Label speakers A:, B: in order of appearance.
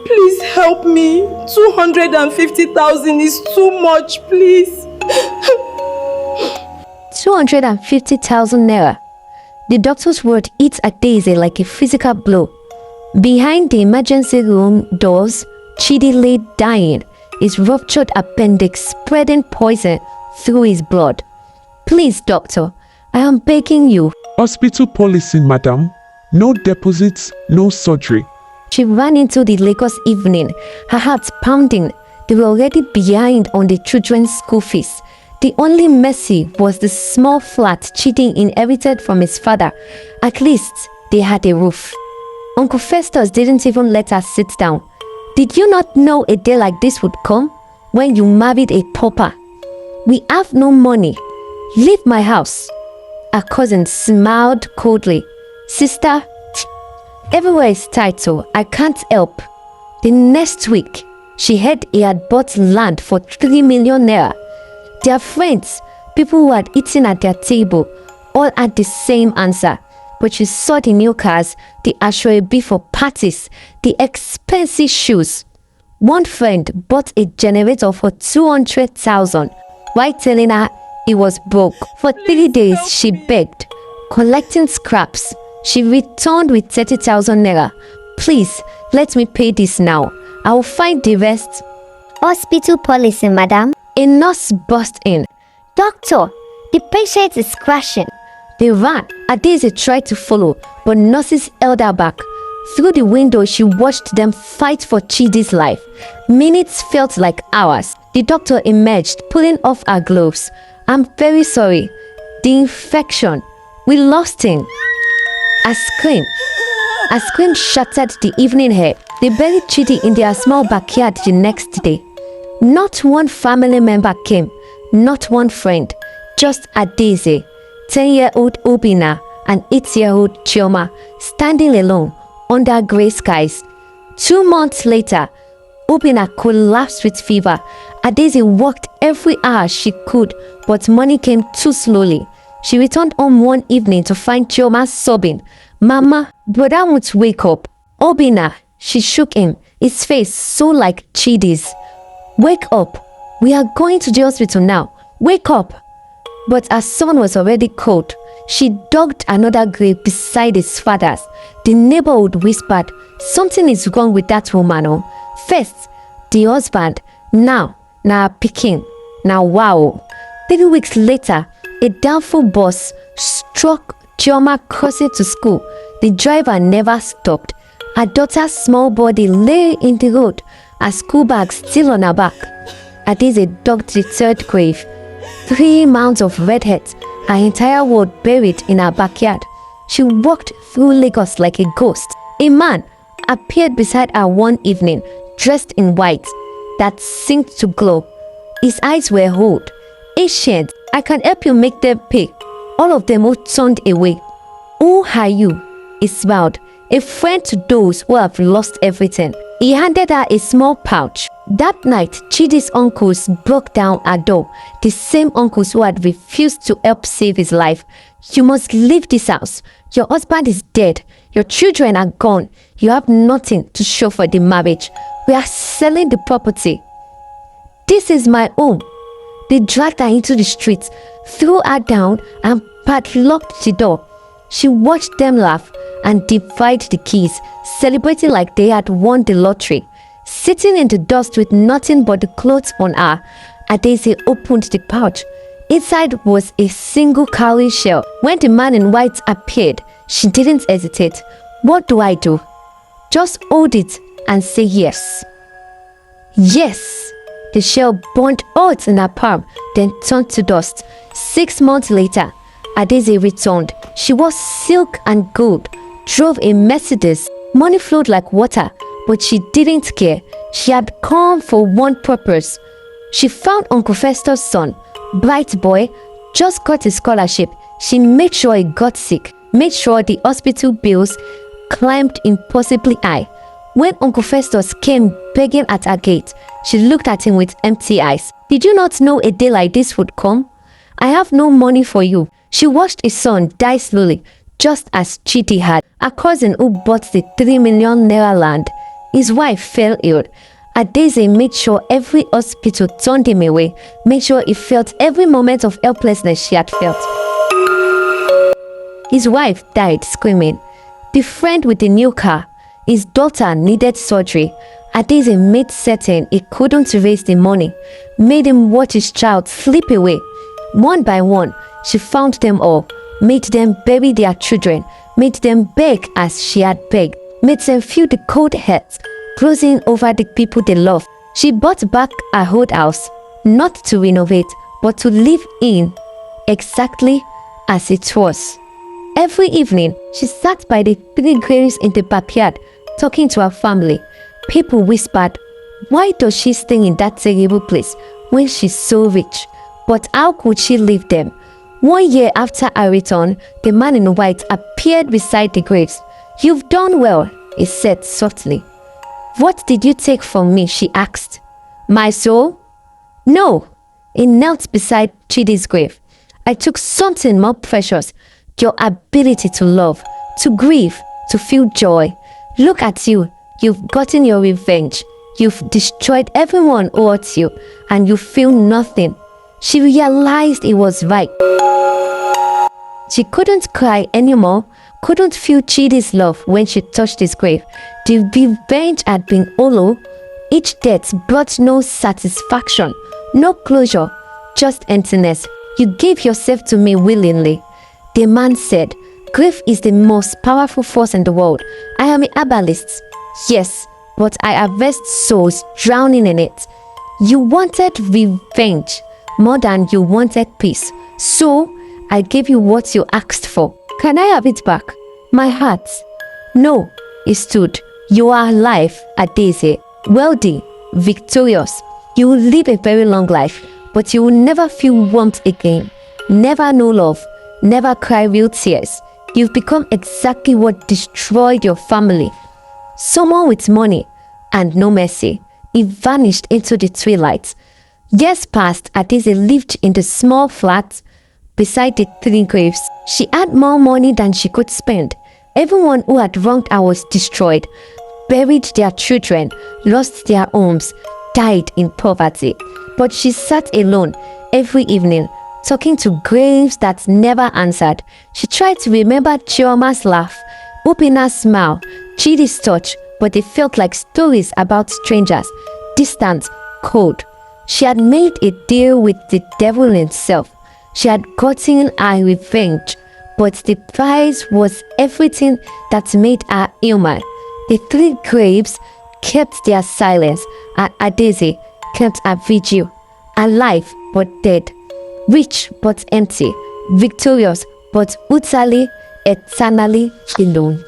A: Please help me. 250,000 is too much, please.
B: 250,000 naira. The doctor's word hit Adaeze like a physical blow. Behind the emergency room doors, Chidi lay dying, his ruptured appendix spreading poison through his blood. Please, doctor, I am begging you.
C: Hospital policy, madam. No deposits, no surgery.
B: She ran into the Lagos evening, her heart pounding. They were already behind on the children's school fees. The only mercy was the small flat Chidi inherited from his father. At least they had a roof. Uncle Festus didn't even let her sit down. Did you not know a day like this would come? When you married a pauper? We have no money. Leave my house. Her cousin smiled coldly. Sister, everywhere is tight, so I can't help. The next week, she heard he had bought land for 3 million naira. Their friends, people who had eaten at their table, all had the same answer. But she saw the new cars, the ashwabi for parties, the expensive shoes. One friend bought a generator for 200,000 while telling her he was broke. For 3 days, she begged, collecting scraps. She returned with 30,000 naira. Please, let me pay this now. I will find the rest.
D: Hospital policy, madam.
B: A nurse burst in.
D: Doctor, the patient is crashing.
B: They ran. Adaeze tried to follow, but nurses held her back. Through the window, she watched them fight for Chidi's life. Minutes felt like hours. The doctor emerged, pulling off her gloves. I'm very sorry. The infection. We lost him. A scream shattered the evening air. They buried Chidi in their small backyard the next day. Not one family member came, not one friend, just Adaeze, 10-year-old Obina and 8-year-old Chioma, standing alone under grey skies. 2 months later, Obina collapsed with fever. Adaeze worked every hour she could, but money came too slowly. She returned home one evening to find Chioma sobbing. Mama, brother won't wake up. Obina, she shook him, his face so like Chidi's. Wake up. We are going to the hospital now. Wake up. But her son was already cold. She dug another grave beside his father's. The neighborhood whispered, something is wrong with that woman. Oh. First, the husband. Now picking. Now wow. 3 weeks later, a downfall bus struck Chioma crossing to school. The driver never stopped. Her daughter's small body lay in the road, her school bag still on her back. Adaeze dug the third grave. 3 mounds of redheads, her entire world buried in her backyard. She walked through Lagos like a ghost. A man appeared beside her one evening, dressed in white, that seemed to glow. His eyes were old, ancient. I can help you make them pay. All of them all turned away. Who are you? He smiled. A friend to those who have lost everything. He handed her a small pouch. That night, Chidi's uncles broke down her door. The same uncles who had refused to help save his life. You must leave this house. Your husband is dead. Your children are gone. You have nothing to show for the marriage. We are selling the property. This is my home. They dragged her into the streets, threw her down and padlocked the door. She watched them laugh and divide the keys, celebrating like they had won the lottery. Sitting in the dust with nothing but the clothes on her, Adaeze opened the pouch. Inside was a single cowrie shell. When the man in white appeared, she didn't hesitate. What do I do? Just hold it and say yes. Yes! The shell burned out in her palm, then turned to dust. 6 months later, Adaeze returned. She wore silk and gold, drove a Mercedes. Money flowed like water, but she didn't care. She had come for one purpose. She found Uncle Festus' son, bright boy, just got a scholarship. She made sure he got sick, made sure the hospital bills climbed impossibly high. When Uncle Festus came begging at her gate, she looked at him with empty eyes. Did you not know a day like this would come? I have no money for you. She watched his son die slowly, just as Chidi had. A cousin who bought the 3 million naira land His wife fell ill. Adaeze made sure every hospital turned him away, made sure he felt every moment of helplessness she had felt. His wife died screaming. Befriend with a new car. His daughter needed surgery. Adaeze made certain he couldn't raise the money, made him watch his child slip away. One by one, she found them all, made them bury their children, made them beg as she had begged, made them feel the cold hurt, closing over the people they love. She bought back her old house, not to renovate, but to live in, exactly as it was. Every evening, she sat by the 3 graves in the backyard, talking to her family. People whispered, why does she stay in that terrible place when she's so rich? But how could she leave them? 1 year after her return, the man in white appeared beside the graves. You've done well, he said softly. What did you take from me? She asked. My soul? No. He knelt beside Chidi's grave. I took something more precious, your ability to love, to grieve, to feel joy. Look at you. You've gotten your revenge. You've destroyed everyone who hurts you, and you feel nothing. She realized it was right. She couldn't cry anymore, couldn't feel Chidi's love when she touched his grave. The revenge had been hollow. Each death brought no satisfaction, no closure, just emptiness. You gave yourself to me willingly. The man said, grief is the most powerful force in the world. I am a herbalist. Yes, but I harvest souls drowning in it. You wanted revenge more than you wanted peace. So, I gave you what you asked for. Can I have it back? My heart. No, he stood. You are alive, Adaeze, wealthy, victorious. You will live a very long life, but you will never feel warmth again. Never know love. Never cry real tears. You've become exactly what destroyed your family. Someone with money and no mercy. He vanished into the twilight. Years passed. Adaeze lived in the small flat beside the 3 graves. She had more money than she could spend. Everyone who had wronged her was destroyed, buried their children, lost their homes, died in poverty. But she sat alone every evening, talking to graves that never answered. She tried to remember Chioma's laugh, Upina's smile, Chidi's touch, but they felt like stories about strangers, distant, cold. She had made a deal with the devil himself. She had gotten her revenge, but the price was everything that made her human. The 3 graves kept their silence, and Adaeze kept her vigil, alive but dead, rich but empty, victorious but utterly, eternally alone.